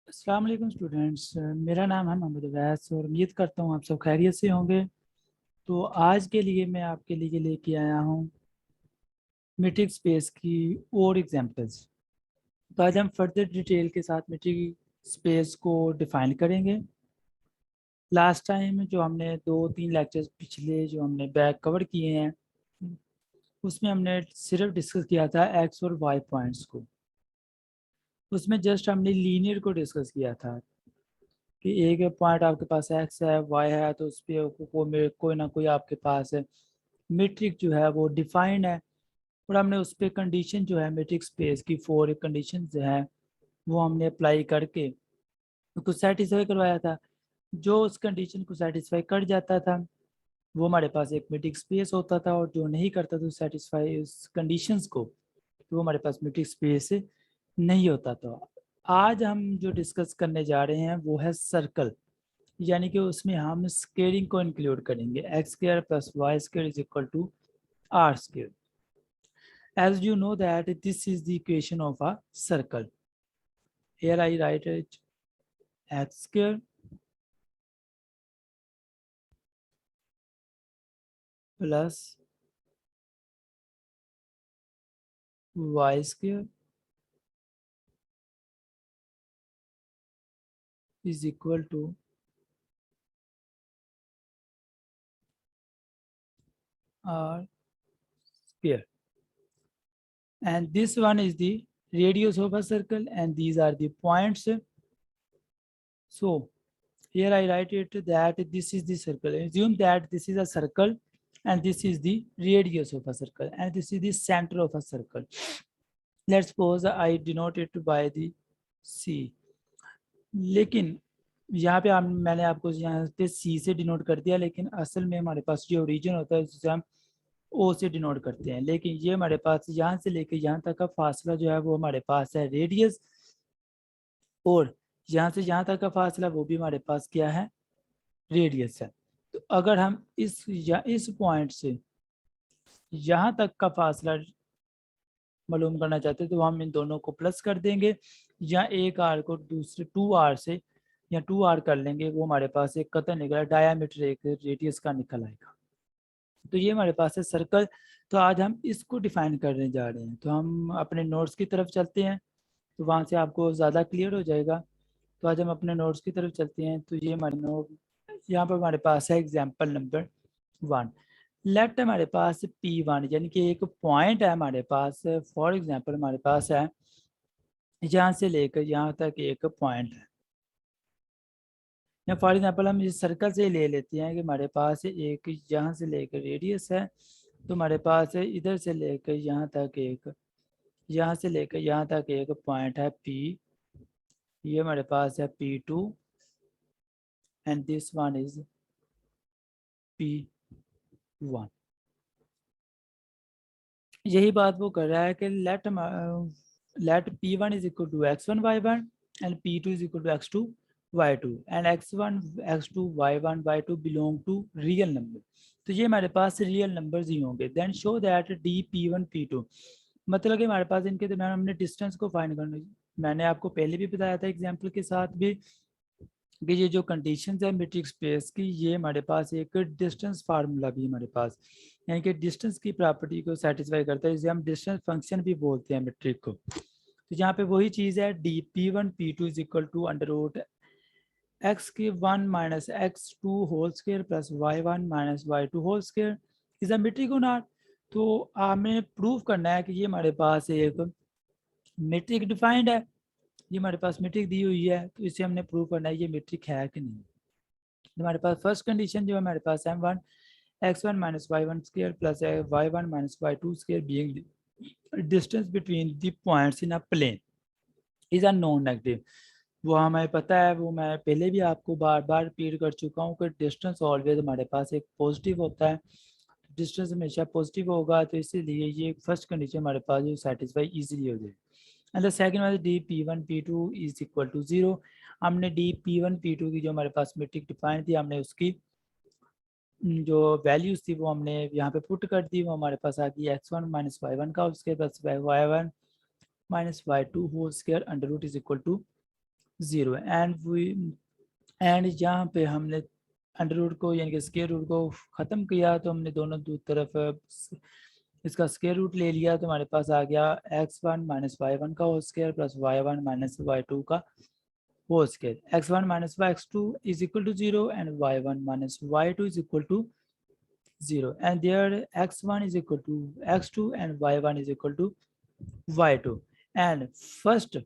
अस्सलाम वालेकुम स्टूडेंट्स। मेरा नाम है मोहम्मद अवैस और उम्मीद करता हूँ आप सब खैरियत से होंगे। तो आज के लिए मैं आपके लिए लेके आया हूँ मीट्रिक स्पेस की और एग्जांपल्स। तो आज हम फर्दर डिटेल के साथ मीट्रिक स्पेस को डिफाइन करेंगे। लास्ट टाइम जो हमने 2-3 लेक्चर्स पिछले जो हमने बैक कवर किए हैं उसमें हमने सिर्फ डिस्कस किया था एक्स और वाई पॉइंट्स को। उसमें जस्ट हमने लीनियर को डिस्कस किया था कि एक पॉइंट आपके पास एक्स है वाई है तो उस पर कोई ना कोई आपके पास मीट्रिक जो है वो डिफाइंड है। और हमने उस पर कंडीशन जो है मीट्रिक स्पेस की 4 कंडीशन जो है वो हमने अप्लाई करके उसको सेटिस्फाई करवाया था। जो उस कंडीशन को सेटिस्फाई कर जाता था वो हमारे पास एक मीट्रिक स्पेस होता था, और जो नहीं करता था सेटिस्फाई उस कंडीशंस को तो वो हमारे पास मीट्रिक स्पेस नहीं होता था। आज हम जो डिस्कस करने जा रहे हैं वो है सर्कल, यानी कि उसमें हम स्केयरिंग को इंक्लूड करेंगे। X square plus Y square is equal to R square. As you know that this is the equation of a circle. Here I write it x square plus y square is equal to r square. And this one is the radius of a circle and these are the points. So here I write it that this is the circle. Assume that this is a circle and this is the radius of a circle and this is the center of a circle. Let's suppose I denote it by the C. लेकिन यहाँ पे मैंने आपको यहाँ पे सी से denote कर दिया, लेकिन असल में हमारे पास जो ओरिजिन होता है जिसे हम ओ से डिनोट करते हैं। लेकिन ये हमारे पास यहाँ से लेकर यहाँ तक का फासला जो है वो हमारे पास है रेडियस, और यहाँ से यहाँ तक का फासला वो भी हमारे पास क्या है, रेडियस है। तो अगर हम इस पॉइंट से यहाँ तक का फासला मालूम करना चाहते हैं तो हम इन दोनों को प्लस कर देंगे, या एक आर को दूसरे 2r से या 2r कर लेंगे, वो हमारे पास एक कतर निकला डायामीटर एक रेडियस का निकल आएगा। तो ये हमारे पास है सर्कल। तो आज हम इसको डिफाइन करने जा रहे हैं। तो हम अपने नोट्स की तरफ चलते हैं, तो वहाँ से आपको ज़्यादा क्लियर हो जाएगा। तो आज हम अपने नोट्स की तरफ चलते हैं। तो ये हमारे नोट यहाँ पर हमारे पास है एग्जाम्पल नंबर 1। लेट हमारे पास P1 यानी कि एक पॉइंट है हमारे पास। फॉर एग्जांपल हमारे पास है यहाँ से लेकर यहाँ तक एक पॉइंट है, या फॉर एग्जांपल हम इस सर्कल से ले लेते हैं कि हमारे पास एक यहाँ से लेकर रेडियस है। तो हमारे पास इधर से लेकर यहाँ तक एक, यहाँ से लेकर यहाँ तक एक पॉइंट है P। ये हमारे पास है P2 and this one is P1। यही बात वो कर रहा है कि let P1 is equal to x1 y1 and P2 is equal to x2 y2 and x1 x2 y1 y2 belong to real number. तो ये हमारे पास रियल नंबर्स ही होंगे। Then show that D P1 P2, मतलब कि हमारे पास इनके दरमियान हमने डिस्टेंस को फाइंड करना। मैंने आपको पहले भी बताया था एग्जाम्पल के साथ भी कि ये जो कंडीशंस है मैट्रिक स्पेस की, ये हमारे पास एक डिस्टेंस फार्मूला भी हमारे पास, यानी कि डिस्टेंस की प्रॉपर्टी को सेटिस्फाई करता है, जिसे हम डिस्टेंस फंक्शन भी बोलते हैं मैट्रिक को। तो यहाँ पे वही चीज़ है D P1 P2 is equal to under root X की 1 minus x2 whole square plus y1 minus y2 whole square is a metric और नॉट। तो हमें प्रूव करना है कि ये हमारे पास एक मैट्रिक डिफाइंड है। ये हमारे पास मैट्रिक दी हुई है, तो इसे हमने प्रूव करना है ये मैट्रिक है कि नहीं। तो हमारे पास फर्स्ट कंडीशन जो है हमारे पास m1 x1 minus y1 square plus y1 minus y2 square being distance between the points in a plane is a non negative. वो हमें पता है, वो मैं पहले भी आपको बार बार रिपीट कर चुका हूँ कि डिस्टेंस ऑलवेज हमारे पास एक पॉजिटिव होता है। डिस्टेंस हमेशा पॉजिटिव होगा, तो इसीलिए ये फर्स्ट कंडीशन हमारे पास जो सेटिस्फाई इजीली हो जाए। And the second was D P1 P2 is equal to 0। हमने डी P1 P2 की जो हमारे पास मैट्रिक डिफाइन थी, हमने उसकी जो वैल्यूज थी वो हमने यहाँ पे पुट कर दी। वो हमारे पास आ गई x1 माइनस y1 का उसके plus y1 minus y2 whole square under root is equal to 0 and यहाँ पे हमने अंडर रूट को यानी कि स्क्वायर रूट को ख़त्म किया तो हमने दोनों तरफ इसका स्क्वायर रूट ले लिया तो हमारे पास आ गया x1 माइनस y1 का whole square plus y1 minus y2 का whole square. x1 minus x2 is equal to 0 and y1 minus y2 is equal to 0 and there x1 is equal to x2 and y1 is equal to y2 and first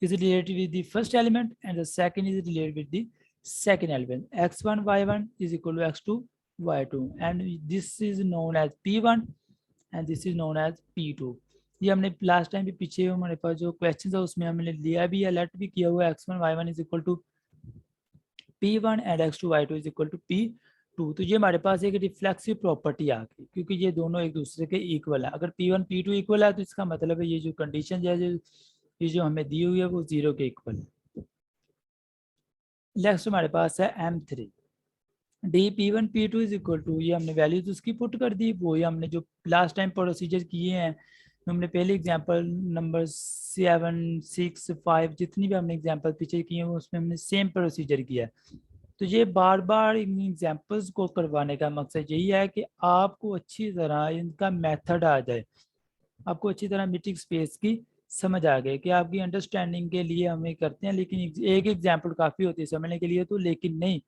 is related with the first element and the second is related with the second element. X1 y1 is equal to x2 y2 and this is known as p1 and this is known as p2. ये हमने last time भी पीछे हमारे पास जो question था उसमें हमने लिया भी अलर्ट भी किया हुआ है x1 y1 is equal to p1 and x2 y2 is equal to p2। तो ये हमारे पास एक रिफ्लेक्सिव प्रॉपर्टी आ गई क्योंकि ये दोनों एक दूसरे के इक्वल है। अगर p1 p2 इक्वल है तो इसका मतलब है ये जो कंडीशन है ये जो हमें दी हुई है वो 0 के इक्वल है। नेक्स्ट हमारे पास है m3 D p1 p2 is equal to, ये हमने वैल्यूज उसकी पुट कर दी, वो ये हमने जो लास्ट टाइम प्रोसीजर किए हैं हमने पहले एग्जांपल नंबर 7 6 5 जितनी भी हमने एग्जांपल पीछे किए हैं उसमें हमने सेम प्रोसीजर किया है। तो ये बार बार इन एग्जांपल्स को करवाने का मकसद यही है कि आपको अच्छी तरह इनका मेथड आ जाए, आपको अच्छी तरह मीट्रिक स्पेस की समझ आ गई कि आपकी अंडरस्टैंडिंग के लिए हमें करते हैं, लेकिन एक एग्जाम्पल काफ़ी होती है समझने के लिए, तो लेकिन नहीं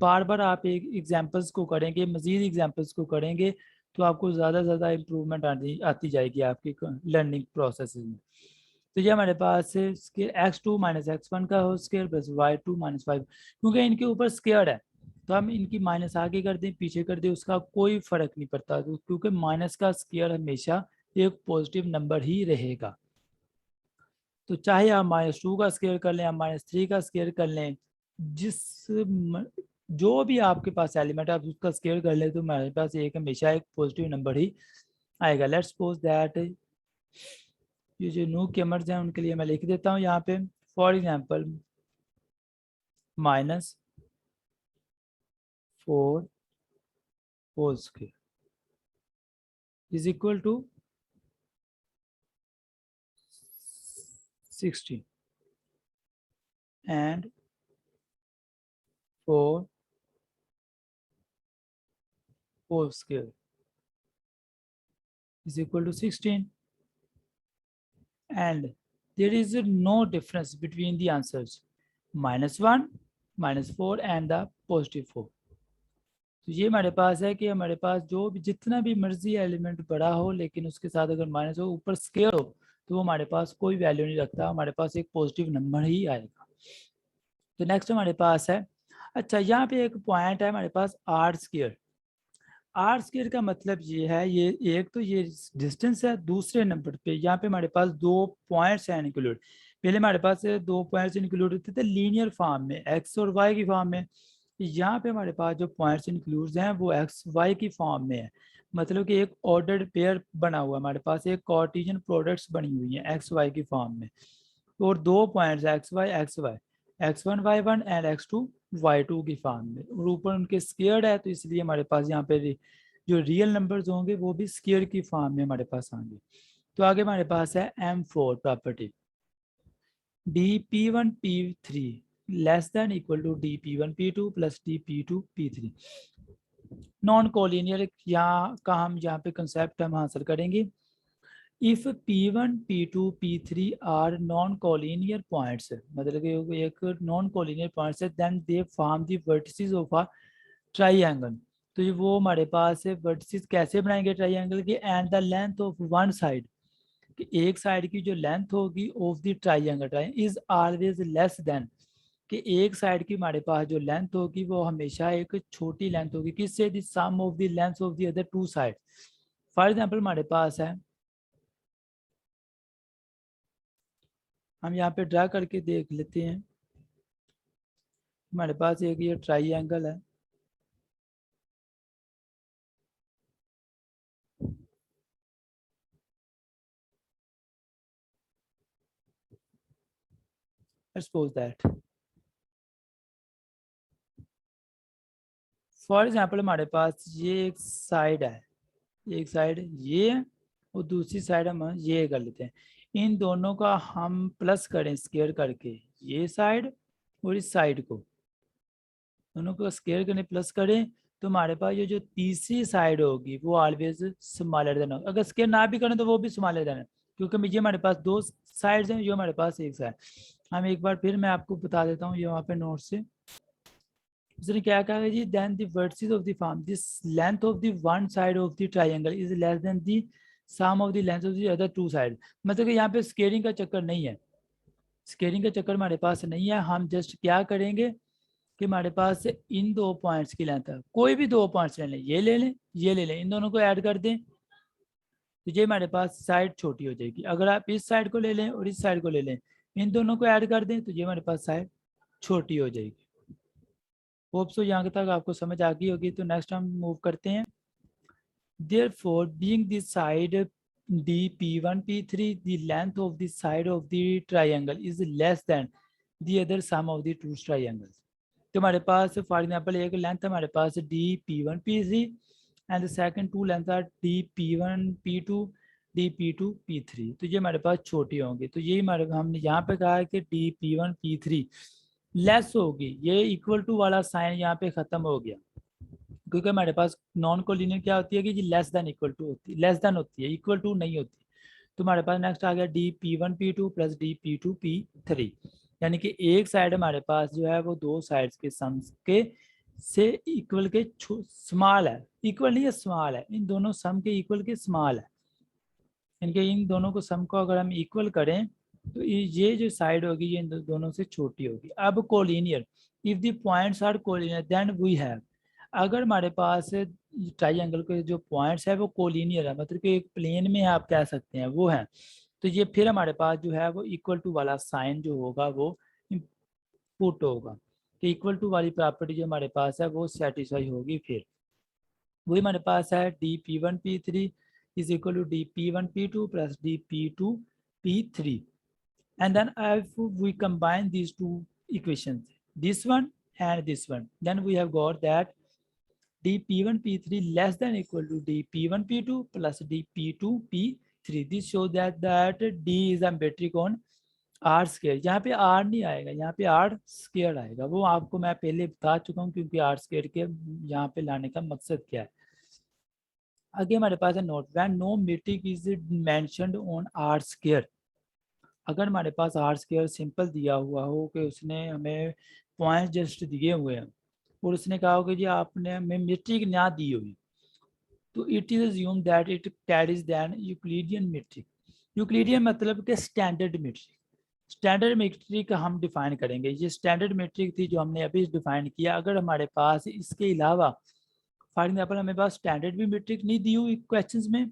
बार बार आप एक एग्जाम्पल्स को करेंगे, मजीद एग्जाम्पल्स को करेंगे तो आपको ज़्यादा से ज़्यादा इम्प्रूवमेंट आती जाएगी आपकी लर्निंग प्रोसेस में। तो ये हमारे पास है x2 माइनस x1 का whole square plus y2 minus y, क्योंकि इनके ऊपर स्क्वायर है तो हम इनकी माइनस आगे कर दें पीछे कर दें उसका कोई फर्क नहीं पड़ता, तो क्योंकि माइनस का स्क्वायर हमेशा एक पॉजिटिव नंबर ही रहेगा। तो चाहे आप -2 का स्क्वायर कर लें या -3 का स्क्वायर कर लें, जो भी आपके पास एलिमेंट आप उसका स्क्वायर कर ले तो हमारे पास एक हमेशा एक पॉजिटिव नंबर ही आएगा। लेट्स सपोज दैट ये जो न्यू केमर्स हैं उनके लिए मैं लिख देता हूँ यहाँ पे, for example -4 whole square is equal to 16 and 4 whole square is equal to 16 and there is no difference between the answers -1 -4 and the +4। तो ये हमारे पास है कि हमारे पास जो भी जितना भी मर्जी एलिमेंट बड़ा हो लेकिन उसके साथ अगर माइनस हो ऊपर स्क्वायर हो तो वो हमारे पास कोई वैल्यू नहीं रखता, हमारे पास एक पॉजिटिव नंबर ही आएगा। तो नेक्स्ट हमारे पास है, अच्छा यहाँ पे एक पॉइंट है हमारे पास r स्क्वायर। आर स्क्वायर का मतलब ये है, ये एक तो ये डिस्टेंस है, दूसरे नंबर पे यहाँ पे हमारे पास 2 पॉइंट्स हैं इंक्लूड। पहले हमारे पास 2 पॉइंट्स इंक्लूड होते थे लीनियर फॉर्म में एक्स और वाई की फॉर्म में, यहाँ पे हमारे पास जो पॉइंट्स इंक्लूड हैं वो एक्स वाई की फॉर्म में है, मतलब कि एक ऑर्डर्ड पेयर बना हुआ है हमारे पास, एक कार्टेशियन प्रोडक्ट्स बनी हुई हैं एक्स वाई की फॉर्म में। और 2 points x Y x1 y1 and x2 y2 की फॉर्म में, और ऊपर उनके स्क्वायर्ड है तो इसलिए हमारे पास यहाँ पे जो रियल नंबर्स होंगे वो भी स्क्वायर की फॉर्म में हमारे पास आएंगे। तो आगे हमारे पास है m4 property, dp1 p3 less than equal to dp1 p2 plus dp2 p3। Non collinear यहाँ का हम यहाँ पे कंसेप्ट हम हासिल करेंगे। If P1 P2 P3 are non collinear points, मतलब कि एक नॉन कोलिनियर पॉइंट्स है, then they form the vertices of a triangle. तो ये वो हमारे पास है वर्टिसेस कैसे बनाएंगे ट्राइंगल के, and the length of one side, कि एक साइड की जो लेंथ होगी of the triangle is always less than, कि एक साइड की हमारे पास जो लेंथ होगी वो हमेशा एक छोटी लेंथ होगी किससे, the sum of the length of the other two side. For example हमारे पास है, हम यहाँ पे ड्रा करके देख लेते हैं, हमारे पास एक ये ट्राइंगल है, सपोज दैट फॉर एग्जांपल हमारे पास ये एक साइड है, एक साइड ये है और दूसरी साइड हम ये कर लेते हैं। इन दोनों का हम प्लस करें स्क्वायर करके, ये साइड और इस साइड को, दोनों को स्क्वायर करने प्लस करें, तो हमारे पास ये जो तीसरी साइड होगी वो ऑलवेज स्मॉलर देन होगा। अगर स्क्वायर ना भी करें तो वो भी स्मॉलर देन है, क्योंकि ये हमारे पास दो साइड्स हैं, ये हमारे पास एक साइड। हम एक बार फिर मैं आपको बता देता हूँ ये वहाँ पे नोट से। उसने क्या कहा है जी, then the vertices of the form this length of the one side of the triangle is less than the sum of the length of the other two side. मतलब कि यहाँ पे स्केलिंग का चक्कर नहीं है, स्केलिंग का चक्कर हमारे पास नहीं है। हम जस्ट क्या करेंगे कि हमारे पास इन दो पॉइंट्स की लेंथ है, कोई भी दो पॉइंट्स ले लें, ये ले लें, ये ले लें, इन दोनों को ऐड कर दें, तो ये हमारे पास साइड छोटी हो जाएगी। अगर आप इस साइड को ले लें और इस साइड को ले लें, इन दोनों को ऐड कर दें, तो ये हमारे पास साइड छोटी हो जाएगी। होप सो यहाँ तक आपको समझ आ गई होगी। तो नेक्स्ट हम मूव करते हैं। Therefore, being the side DP1 P3, the length of the side of the triangle is less than the other sum of the two triangles. तो हमारे पास फॉर एग्जांपल एक लेंथ हमारे पास DP1 P3 and the second two length are DP1 P2 DP2 P3। तो ये हमारे पास छोटी होंगी। तो ये हमारे हमने यहाँ पे कहा है कि DP1 P3 लेस होगी, ये इक्वल टू वाला साइन यहाँ पे खत्म हो गया, क्योंकि हमारे पास नॉन कोलिनियर क्या होती है कि जी लेस देन इक्वल टू होती है, लेस देन होती है, इक्वल टू नहीं होती। तो हमारे पास नेक्स्ट आ गया DP1 P2 plus DP2 P3, यानी कि एक साइड हमारे पास जो है वो दो साइड्स के सम के से इक्वल के स्मॉल है, इक्वल नहीं है स्मॉल है, इन दोनों सम के इक्वल के स्मॉल है, इनके इन दोनों को सम को अगर हम इक्वल करें तो ये जो साइड होगी ये इन दोनों से छोटी होगी। अब collinear, if the points are collinear then we have, अगर हमारे पास ट्राइंगल के जो पॉइंट्स है वो कोलिनियर है, मतलब कि एक प्लेन में आप कह सकते हैं वो है, तो ये फिर हमारे पास जो है वो इक्वल टू वाला साइन जो होगा वो पुट होगा, तो इक्वल टू वाली प्रॉपर्टी जो हमारे पास है वो सेटिस्फाई होगी। फिर वही हमारे पास है DP1 P3 is equal to DP1 P2 plus DP2 P3, and then if we combine these two equations, this one and this one, then we have got that DP1 P3 less than equal to DP1 P2 plus DP2 P3। This shows that D is a metric on R square। यहाँ पे R नहीं आएगा, यहाँ पे R square आएगा, वो आपको मैं पहले बता चुका हूँ क्योंकि R square के यहाँ पे लाने का मकसद क्या है। आगे हमारे पास है note, when no metric is mentioned on R square। अगर हमारे पास R square सिंपल दिया हुआ हो कि उसने हमें पॉइंट जस्ट दिए हुए हैं और उसने कहा हो कि जी आपने हमें मीट्रिक ना दी हुई, तो it is assume that it carries than Euclidean metric. Euclidean मतलब कि स्टैंडर्ड मीट्रिक, स्टैंडर्ड मीट्रिक हम डिफाइन करेंगे। ये स्टैंडर्ड मीट्रिक थी जो हमने अभी डिफाइन किया। अगर हमारे पास इसके अलावा फॉर एग्जाम्पल हमें पास स्टैंडर्ड भी मीट्रिक नहीं दी हुई क्वेश्चंस में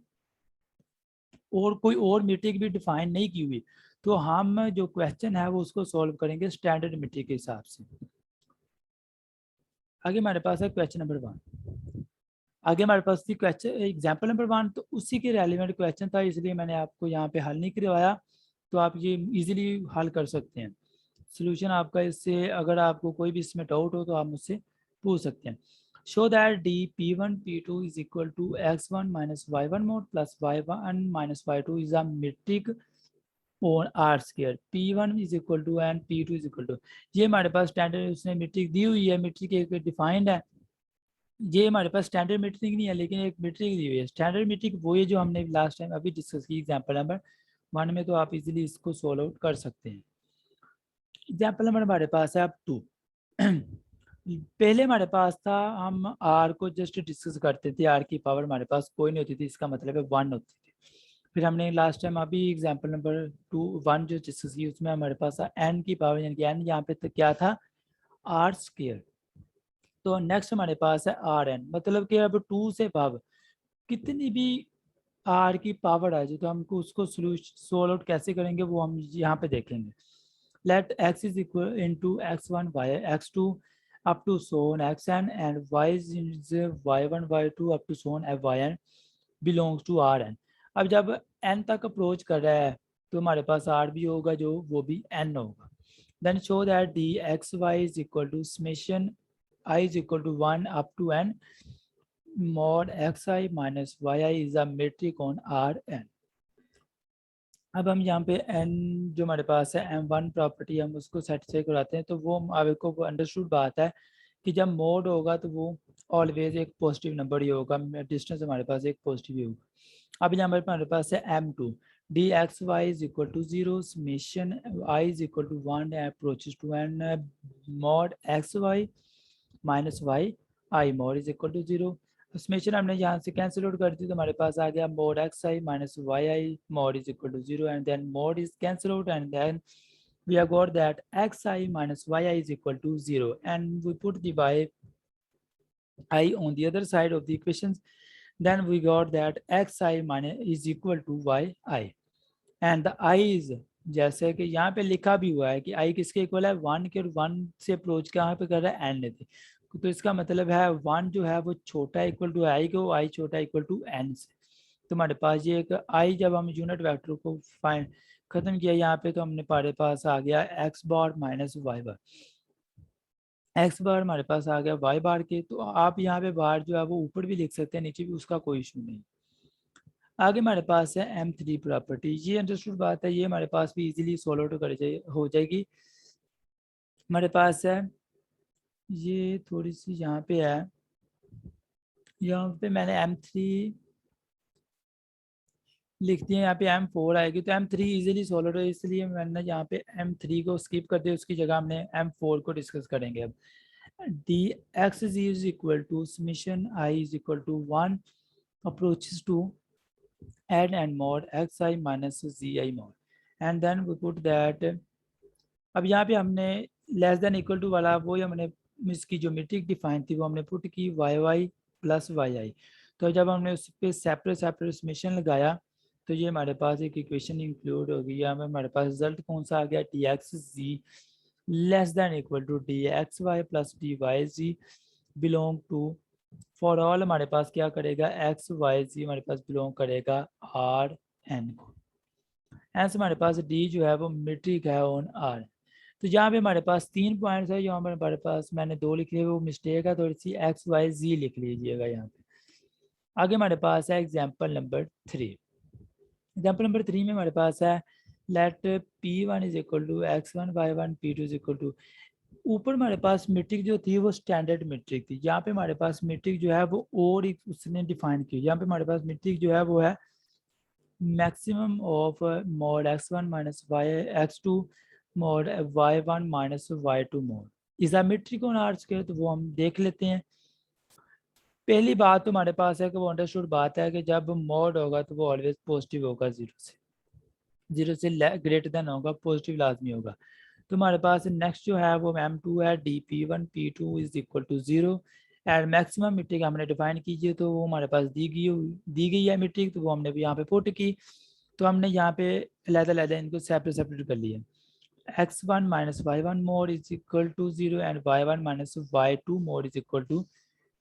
और कोई और मीट्रिक भी डिफाइन नहीं की हुई, तो हम जो क्वेश्चन है वो उसको सॉल्व करेंगे स्टैंडर्ड मीट्रिक के हिसाब से। आगे हमारे पास है क्वेश्चन नंबर 1। आगे हमारे पास थी क्वेश्चन एग्जाम्पल नंबर 1, तो उसी के रेलिवेंट क्वेश्चन था, इसलिए मैंने आपको यहाँ पे हल नहीं करवाया, तो आप ये इजीली हल कर सकते हैं। सोल्यूशन आपका इससे, अगर आपको कोई भी इसमें डाउट हो तो आप मुझसे पूछ सकते हैं। Show that DP1 P2 is equal to x1 minus y1 mod plus y1 minus y2 is a metric on R square, P1 is equal to and P2 is equal to. ये हमारे पास standard उसने metric दी हुई है, metric एक defined है। ये हमारे पास standard metric नहीं है लेकिन एक मीट्रिक दी हुई है। स्टैंडर्ड मीट्रिक वो है जो हमने लास्ट टाइम अभी डिस्कस की एग्जाम्पल नंबर 1 में, तो आप इजीली इसको सोल्व आउट कर सकते हैं। एग्जाम्पल नंबर हमारे पास है अब 2। पहले हमारे पास था हम R को जस्ट डिस्कस करते थे, R की पावर हमारे पास कोई नहीं होती थी, इसका मतलब है 1 होती थी। फिर हमने लास्ट टाइम अभी एग्जाम्पल नंबर 1 जो डिस्कस की उसमें हमारे पास था n की पावर, यानी कि n यहाँ पे तो क्या था R स्क्वायर। तो नेक्स्ट हमारे पास है Rn, मतलब कि अब 2 से भाव कितनी भी R की पावर आ जाए तो हमको उसको सोल्व आउट कैसे करेंगे वो हम यहाँ पे देखेंगे। Let x is equal into x1 y x2 up to so on xn and y is y1 y2 up to so on yn belongs to Rn। अब जब n तक अप्रोच कर रहा है तो हमारे पास R भी होगा जो वो भी n होगा। Then show that the xy is equal to summation I is equal to 1 up to n mod xi minus yi is a metric on Rn। अब हम यहाँ पे n जो हमारे पास है m1 प्रॉपर्टी हम उसको सेटिस्फाई कराते हैं, तो वो आपको अंडरस्टूड बात है कि जब मोड होगा तो वो ऑलवेज एक पॉजिटिव नंबर ही होगा, डिस्टेंस हमारे पास एक पॉजिटिव ही होगा। अब यहाँ पर हमारे पास है m2 dxy is equal to 0 summation I is equal to 1 approaches to n mod xy minus y I mod is equal to 0। Summation हमने यहाँ से कैंसिल आउट कर दी तो हमारे पास आ गया mod xi minus yi mod is equal to 0 and then mod is cancel out and then we have got that xi minus yi is equal to 0 and we put the y I on the other side of the equations, then we got that xi minus is equal to yi and the I is जैसे कि यहाँ पे लिखा भी हुआ है कि i किसके इक्वल है 1 के, और 1 से अप्रोच कहाँ पे कर रहा है n थे, तो इसका मतलब है 1 जो है वो छोटा इक्वल टू i को, i छोटा इक्वल टू n से। तो हमारे पास ये एक i जब हम यूनिट वेक्टर को फाइंड खत्म किया यहाँ पे तो हमने हमारे पास आ गया x बार माइनस y बार, x बार हमारे पास आ गया y बार के। तो आप यहाँ पे बार जो है वो ऊपर भी लिख सकते हैं नीचे भी, उसका कोई इशू नहीं। आगे हमारे पास है M3 प्रॉपर्टी, ये अंडरस्टूड बात है, ये हमारे पास भी इजीली सॉल्व आउट हो जाएगी। हमारे पास है ये थोड़ी सी यहाँ पे है, यहाँ पे मैंने M3 लिख दिया, यहाँ पे M4 आएगी तो M3 इजीली सॉल्व आउट है, इसलिए मैंने यहाँ पे M3 को स्किप कर दिया, उसकी जगह हमने M4 को डिस्कस करेंगे। अब dx is equal to summation I is equal to 1 approaches to n and mod xi minus zi mod and then we put that। अब यहाँ पे हमने लेस देन इक्वल टू वाला वो हमने इसकी जो मीट्रिक डिफाइन थी वो हमने पुट की वाई वाई प्लस वाई आई। तो जब हमने उस पर सेपरेट समेशन लगाया तो ये हमारे पास एक इक्वेशन इंक्लूड हो गई। यहाँ में हमारे पास रिजल्ट कौन सा आ गया, d x z less than equal to d x y plus d y z belong to, for all हमारे पास क्या करेगा एक्स वाई जी हमारे पास बिलोंग करेगा आर एन को। ऐसे हमारे पास डी जो है वो मीट्रिक है ऑन आर। तो यहाँ पे हमारे पास 3 पॉइंट्स है, यहाँ पर हमारे पास मैंने 2 लिख लिए, वो मिस्टेक है थोड़ी सी, एक्स वाई जी लिख लीजिएगा यहाँ पे। आगे हमारे पास है एग्जाम्पल नंबर 3। एग्जाम्पल नंबर 3 में हमारे पास है let P1 is equal to x1 y1 P2 is equal to, ऊपर हमारे पास मीट्रिक जो थी वो स्टैंडर्ड मीट्रिक थी, यहाँ पे हमारे पास मीट्रिक जो है वो और एक उसने डिफाइन की। यहाँ पे हमारे पास मीट्रिक जो है वो है maximum of mod x1 minus x2 mod y1 minus y2 mod isometric on R square. तो वो हम देख लेते हैं। पहली बात तो हमारे पास है कि वो अंडरस्टूड बात है कि जब मॉड होगा तो वो ऑलवेज पॉजिटिव होगा, जीरो से ग्रेटर देन होगा, पॉजिटिव लाजमी होगा। तो हमारे पास नेक्स्ट जो है वो m2 है dp1 p2 is equal to 0 and maximum metric हमने डिफाइन कीजिए तो वो हमारे पास दी गई है मीट्रिक, तो वो हमने भी यहाँ पे पुट की। तो हमने यहाँ पे अलग-अलग इनको सेपरेट कर लिए। x1 minus y1 mod is equal to 0 and y1 minus y2 mod is equal to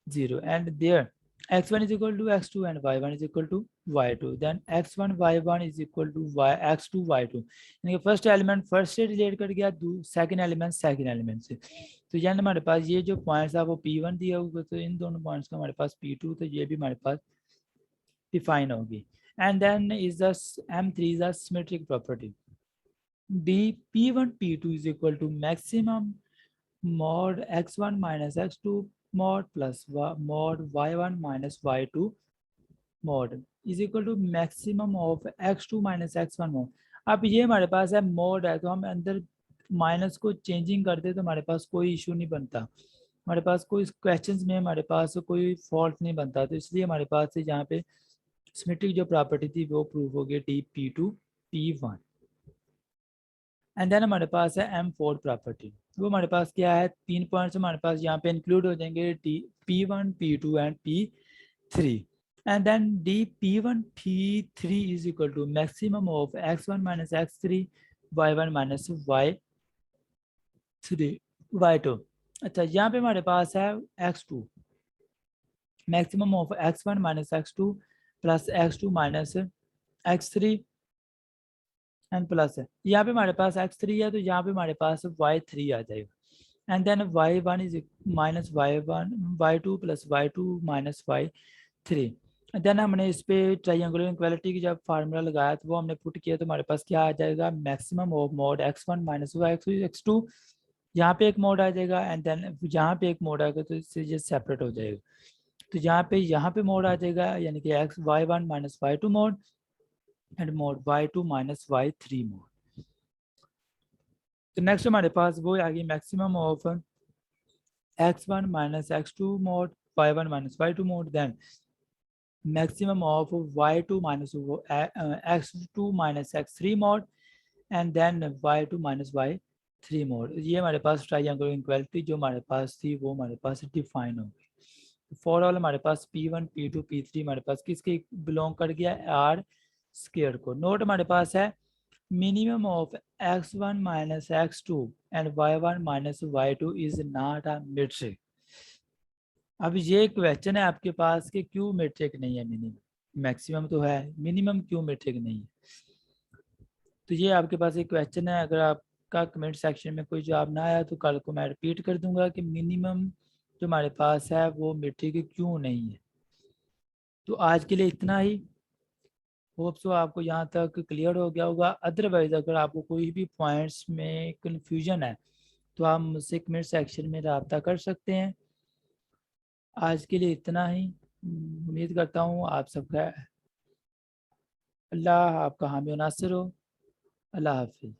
0 and there x1 is equal to x2 and y1 is equal to y2, then x1 y1 is equal to x2 y2, यानी कि first element first से relate कर गया, second element second element से। तो यानी हमारे पास ये जो पॉइंट्स है वो P1 दिया हुआ, तो इन दोनों पॉइंट्स का हमारे पास P2, तो ये भी हमारे पास डिफाइन होगी। And then is the M3 is a symmetric property, dp1 p2 is equal to maximum mod x1 minus x2 mod plus mod y1 minus y2 mod is equal to maximum of x2 minus x1 mod। अब ये हमारे पास है mod है, तो हम अंदर minus को चेंजिंग करते तो हमारे पास कोई इशू नहीं बनता, हमारे पास कोई क्वेश्चंस में हमारे पास कोई फॉल्ट नहीं बनता। तो इसलिए हमारे पास यहाँ पे सिमेट्रिक जो प्रॉपर्टी थी वो प्रूव हो गई dp2 p1। एंड देन हमारे पास है M4 प्रॉपर्टी, वो हमारे पास क्या है, 3 पॉइंट्स हमारे पास यहाँ पे इंक्लूड हो जाएंगे P1 P2 and P3 and then dp1 P3 is equal to maximum of x1 minus x3 y1 minus y2। अच्छा यहाँ पे हमारे पास है x2 maximum of x1 minus x2 plus x2 minus x3 and plus है, यहाँ पे हमारे पास x3 है तो यहाँ पे हमारे पास y3 आ जाएगा and then y1 is minus y1 y2 plus y2 minus y3। Then हमने इस पे ट्रायंगुलर इक्वालिटी की जब फार्मूला लगाया तो वो हमने पुट किया तो हमारे पास क्या आ जाएगा, maximum of mode x1 minus x2, यहाँ पे एक मोड आ जाएगा एंड देन यहाँ पे एक मोड आएगा तो इससे ये सेपरेट हो जाएगा। तो यहाँ पे मोड आ जाएगा यानी कि y1 minus y2 mod and mod y2 minus y3 mod. तो नेक्स्ट हमारे पास वो आ गई maximum of x1 minus x2 mod, y1 minus y2 mod, then maximum of y2 minus x2 minus x3 mod and then y2 minus y3 mod। ये हमारे पास triangular equality जो हमारे पास थी वो हमारे पास डिफाइन हो गई। फॉर ऑल हमारे पास p1 p2 p3 हमारे पास किसके बिलोंग कर गया, r स्क्वायर को। नोट हमारे पास है minimum of x1 minus x2 and y1 minus y2 is not a metric. अब ये क्वेश्चन है आपके पास कि क्यों मेट्रिक नहीं है मिनिमम, मैक्सिमम तो है, मिनिमम क्यों मेट्रिक नहीं है। तो ये आपके पास एक क्वेश्चन है, अगर आपका कमेंट सेक्शन में कोई जवाब ना आया तो कल को मैं रिपीट कर दूंगा कि मिनिमम जो हमारे पास है वो मेट्रिक क्यों नहीं है। तो आज के लिए इतना ही, होप सो आपको यहाँ तक क्लियर हो गया होगा। अदरवाइज अगर आपको कोई भी पॉइंट्स में कन्फ्यूजन है तो आप मुझसे कमेंट सेक्शन में रब्ता कर सकते हैं। आज के लिए इतना ही, उम्मीद करता हूँ आप सबका, अल्लाह आपका हामी नासिर हो। अल्लाह हाफिज़।